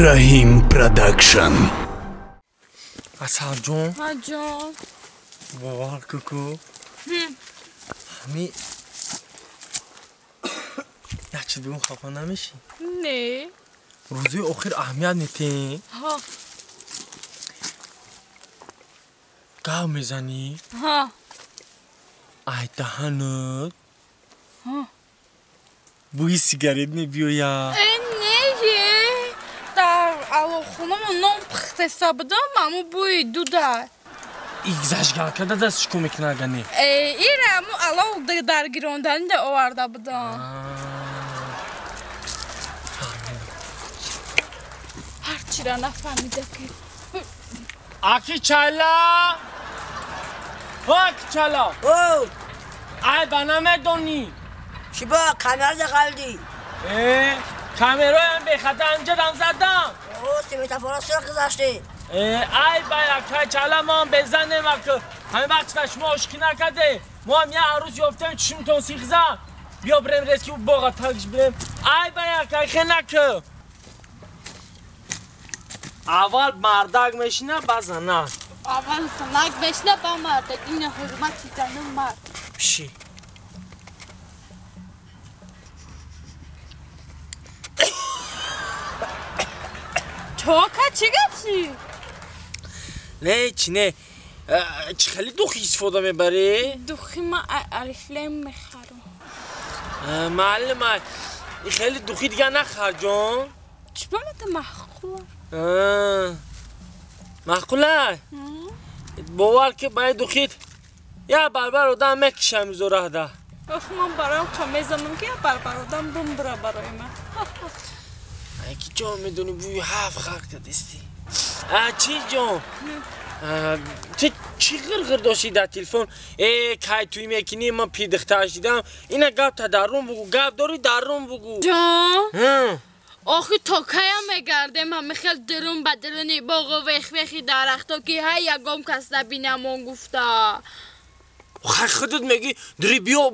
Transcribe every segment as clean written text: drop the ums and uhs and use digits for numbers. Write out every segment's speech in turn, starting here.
Rahim Production. Asal John. Ha John. Bawa kuku. Hami. Ya چی بگم خفه نمیشی؟ نه. روزی آخر اهمیت نیتی؟ ها. گاو میزنی؟ ها. ای دهنت. ها. بوی سیگارت نمی‌بیاید. نه. در خونم نام پخت حسابدم مامو بوی دوده. ایگزاش کرده دستش کمک نگنی. ایرم الان در گیراندن ده آورده بودم. هرچی را نفهمیده که. آکی چالا. آکی چالا. او ای بنامه دونی. شبا کامera da kaldı. Kamerayı be khata önceden زدم. O semafora sıra kızıştı. ای بایا که چالمان بزنه وقت همه وقت شما اشکی نکرده ما هم یه عروس یافتیم چشم تون سیخزن بیا بریم رسکی باقا تاکش بریم ای بایا که خیلی نکه اول مردک میشینه بزنه اول سنگ بشنه با مرد این حرمت زنه مرد بشی تو که چی گفتی؟ نه چی نه چی خیلی دوخی استفاده میبری؟ دوخی ما عرفلیم میخرم معلم این خیلی دوخی دیگه نخر جان چی بامت محقول؟ محقوله؟ باور که باید دوخید یا بربر آدم مکشم زوره ده من برایم کمیزم که بربر آدم بوم برا برای من اگه جان میدونی بوی هفت خاک دستی چی جان؟ تو چی غرغر داشتی در تلفن؟ که توی میکنی من پیدخترش دیدم اینه گفت تا در روم بگو گفت داری در روم بگو جان؟ آخی تا کیا میگردم همه خیلی درون بدرونی باقا ویخی درختا که های یکم کس نبینم گفته خیلی خودت میگی داری بیا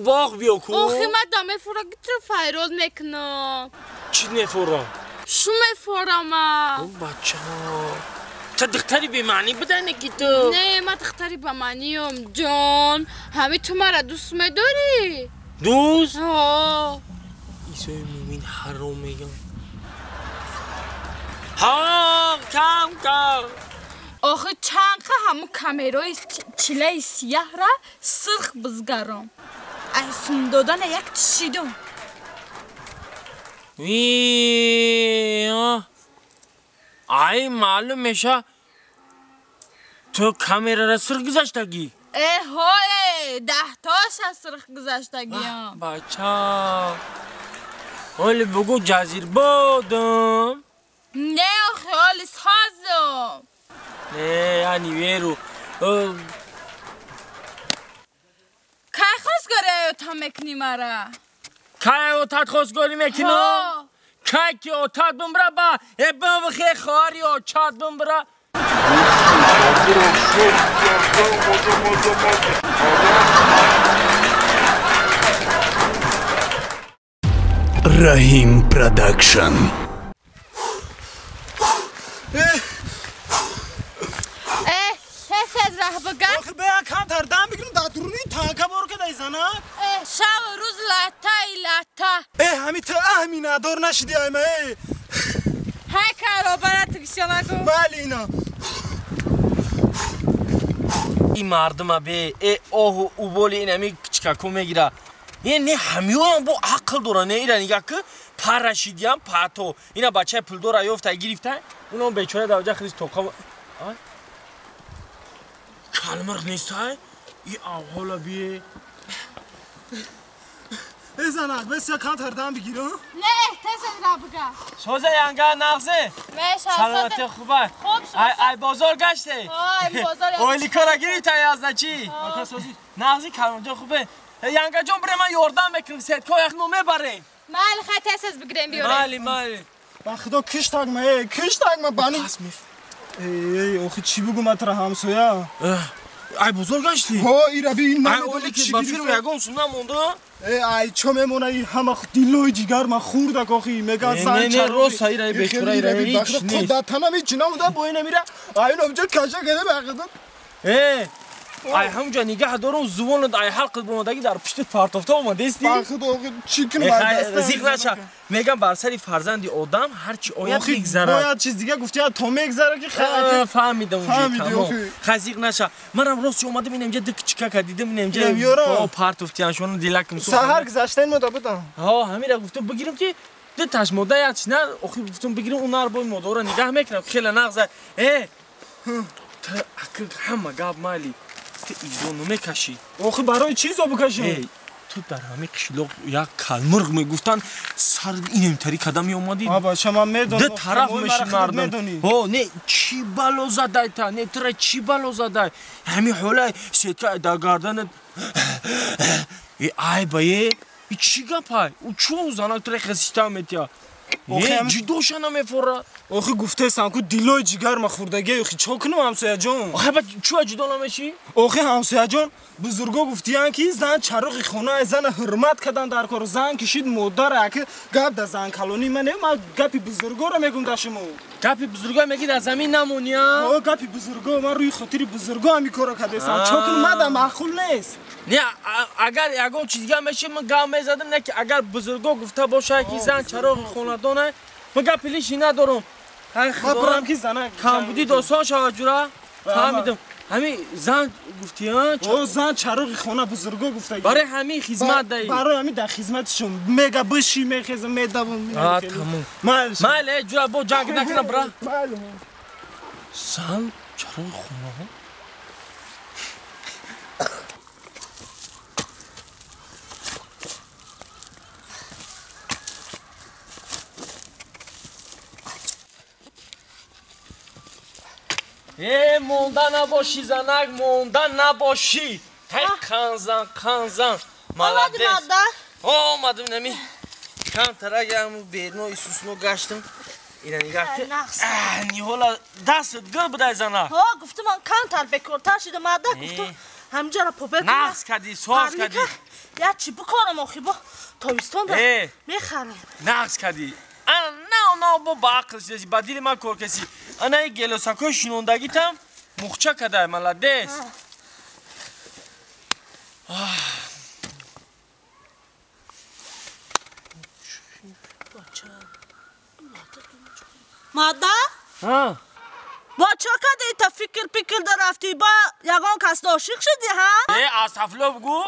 باغ بیا کو آخی من دامه فورا گیتر فایرال میکنم چی نفورم؟ شو میفورم اون بچه ها تا دختری به معنی بدنه که تو نه من دختری به معنیم جان همه تو مرا دوست میداری دوست؟ ها ایسای مومین حرام میگم ها کم آخه چند همون کامیرای چله سیاه را سرخ بزگرم ایسون دادن یک چیدم ای معلوم میشه تو کامیرا را سرخ گذاشتگی های 10 تاش از سرخ گذاشتگیم بچه حالی بگو جزیر بادم نه آخه حالی سازم نه یعنی ویرو که خواستگاره تا مکنی مرا که اوتاد خواستگاری میکنم که اوتاد بمبرا با ابن بخی خواری اوتاد بمبرا Rahim Production. از راه بگم آخه به کم تردم بگیرم دادرونی تانکا بارو که دایزنه شب و روز لطه همی تا اهمی ندار نشدی ایمه های کارو برات کشیانه کن بله اینا این مردم به اوه او بولی این همی کچکاکو میگیره یعنی همیون با عقل دارن ایران نگاه که پرشیدی هم پاتو اینا بچه پول داره یافته گرفتن اونا بیچاره دوجه خریز توکا کلمرغ نیست های این حالا بیه زنک بس یا کم تردم بگیرم نه احتاس از راه بگم سوزه ینگه نغزه سلامتی خوبه ای بازار گشته ای بازار اولی کارا گرفته از چی نغزی کلمرغ خوبه ینگه جون بره من یاردم بکنم سید که یک نومه بره مال خط از بگیرم بیاره مالی با خدا کش تاگمه بانی ای آخه چی بگو من تر همسویا ای بزرگ گشتی ها ایرا ببین ای اولی که با فیلم یگان سونا مونده ای چه میمونه این همه دیلوی جگر ما خورده کوخی میگه زن نه راست ایرا بیچاره ایرا هیچ نیست خدا تنم هیچ نموده بوی نمیره ای نمجا کشه گده بقیدن ای همونجا نگه دارم زبان ای حلقت بومدگی در پشت پارتافتا اومده استی بخد آقا چیکن مرد زیق نشه میگم بر سری فرزندی آدم هرچی آید میگذره باید چیز دیگه گفتی تا میگذره که خیلی فهمیدم اونجا تمام خزیق نشه منم راست اومدم اینم اینجا دک چیکا دیدم اینم با پارتافتیانشون دیلکم سحر گذشته این مدت بودم ها همین را گفتم بگیرم که ده تاش مودا یادش نه آخه گفتم بگیرم اون رو با مودا رو نگاه میکنم خیلی نغزه اکل همه گاب مالی تو ایزونو میکشی آخه برای چیزا بکشی تو در همه قشلوق یک کلمرغ میگفتن سر اینم طری قدم اومدی بابا شما میدونی ده طرف میشی مردم ها نه چی بالو زدای تا نه ترا چی بالو زدای همین حوله سیتا دا گاردن ای بای چی گپای او چو زانا تر خسیستم متیا جدوش نمیفوره آخه گفته سانکو دیلوی جگر ما خوردگی آخه چا کنم همسایه جان آخه با چو جدو نمیشی آخه همسایه جان بزرگا گفتیان که زن چراغ خونه زن حرمت کردن در کار زن کشید مادر که گپ در زن کلونی منه ما گپی بزرگا رو میگم در شما گپی بزرگا میگی در زمین نمونیا گپی بزرگا من روی خاطر بزرگا همی کارا کرده سان چا کنم مدام معقول نیست نه اگر یگان چیز دیگه میشه من گام میزدم نه که اگر بزرگا گفته باشه که زن چراغ خونه دونه من گپیلیشی ندارم ما برام که زنه کم بودی داستان شود جورا فهمیدم همین زن گفتی ها زن چراغ خونه بزرگا گفته برای همین خدمت دهی برای همین در خدمتشون میگه بشی میخیزم میدوم تمام ماله جورا با جنگ نکنم برا زن چراغ خونه مونده نباشی زنک مونده نباشی خانزن آمدی مادر؟ آمدم نمی کم ترک همون بیرنو ایسوسنو گشتم اینا نگاه که نیولا دست گل بدای زنک گفتم من کم تر بکرتر شده مادر گفتم همجا را پوبه کنم نقص کردی سواز کردی یا چی بکارم آخی با تاویستان را میخرم نقص کردی نه با عقلش دیدی با دیل من کار کسی انا ای گلوساکو شنوندگی تم مخچه کده ملدس مادر؟ با چا کده تا فکر در رفتی با یگان کس عاشق شدی ها؟ اصفلو بگو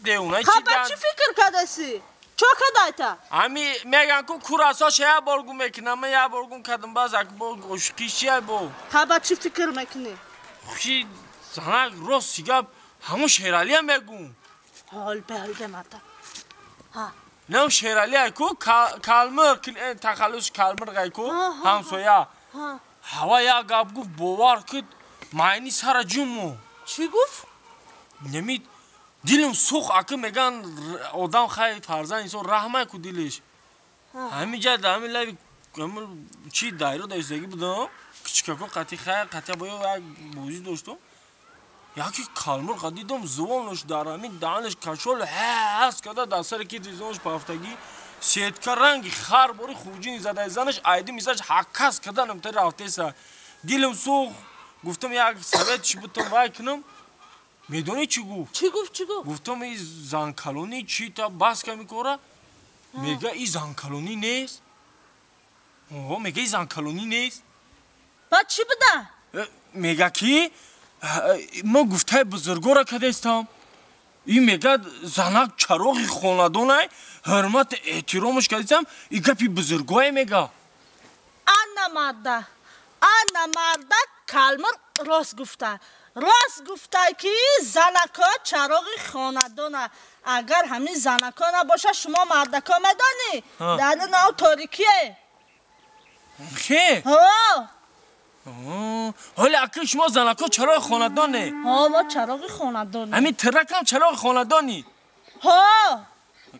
دیونه چی با چی فکر کده سی؟ چا کده تا؟ امی میگن که کوراسا شیا بارگو میکنم من یا بارگو کردم باز اک با عشقیشیه با با چی فکر میکنی؟ خوشی زنک راست سیگاب همون شیرالی هم میگون حال به مادر نه شیرالی های که کلمر تخلص کلمر گای که همسویا هوا یا گاب گفت باور کد معنی سر جمو چی گفت؟ نمید دیلم سوخ اکه میگن آدم خیلی فرزن اینسان رحمه که دیلش همین جد همین لایو چی دایره دایستگی بودم کچکاکو قطی خیلی قطی باید یک بوزی داشتم یکی کلمر قدیدم زبانش در همین دهنش کشول هست کده در سر کی دیزانش پافتگی سیدکا رنگی خر باری خوجی زده زنش ایدی میزش حکاس کده نمتر رفته سا دیلم سوخ گفتم یک سویت چی بودم وای کنم میدونی چی گفت؟ چی گفت؟ گفتم این زن کلونی چی تا بس که میکنه؟ میگه این زن کلونی نیست میگه این زن کلونی نیست بعد چی بوده؟ میگه کی؟ ما گفته بزرگو را کده استم این میگه زنک چراغی خاندانه حرمت احترامش کردیم این گپی بزرگوه میگه انا مرده کلمر راست گفته که زنکا چراغی خاندانه اگر همین زنکا نباشه شما مردکا میدانی در ناو تاریکیه خی؟ حالا اکر شما زنکا چراغ خاندانه ما چراغ خاندانه همین ترک هم چراغ خاندانی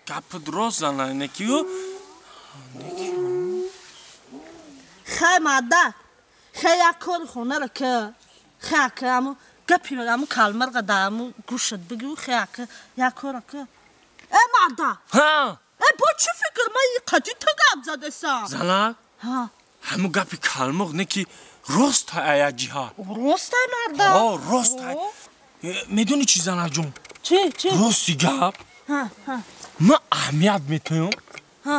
گپ درست زنه نکیو خیلی ماده خیلی یک کار خونه را که خیلی همون گپی بگم کالمرغ دامو گوشت بگو خیاکه یا کارکه مردا ها با چی فکر من قدی تو گپ زده سام زنک ها همو گپی کالمرغ نه که راست های جیها راست مردا راست های میدونی چی زنک جون چی راستی گپ ها من اهمیت میتونم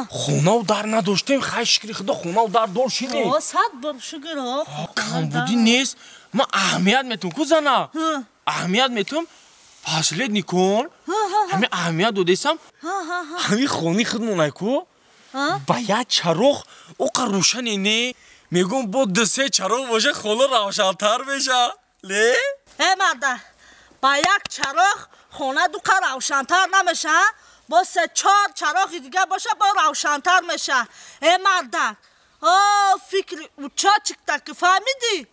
خونه و در نداشتیم خیلی شکری خدا خونه و در دار شدیم صد بار شکر ها کم بودی نیست من اهمیت میتونم کو زنک اهمیت میتونم پاسلید نیکن همه اهمیت دو دیسم همه خونی خودمونه کو باید چراغ اوقا روشنی نه میگم با دسته چراغ باشه خونه روشن‌تر بشه لی؟ مردا با یک چراغ خونه دوکا روشن‌تر نمیشه با 3-4 چراغ دیگه باشه با روشن‌تر میشه مردا فکر اوچا چکتا که فهمیدی؟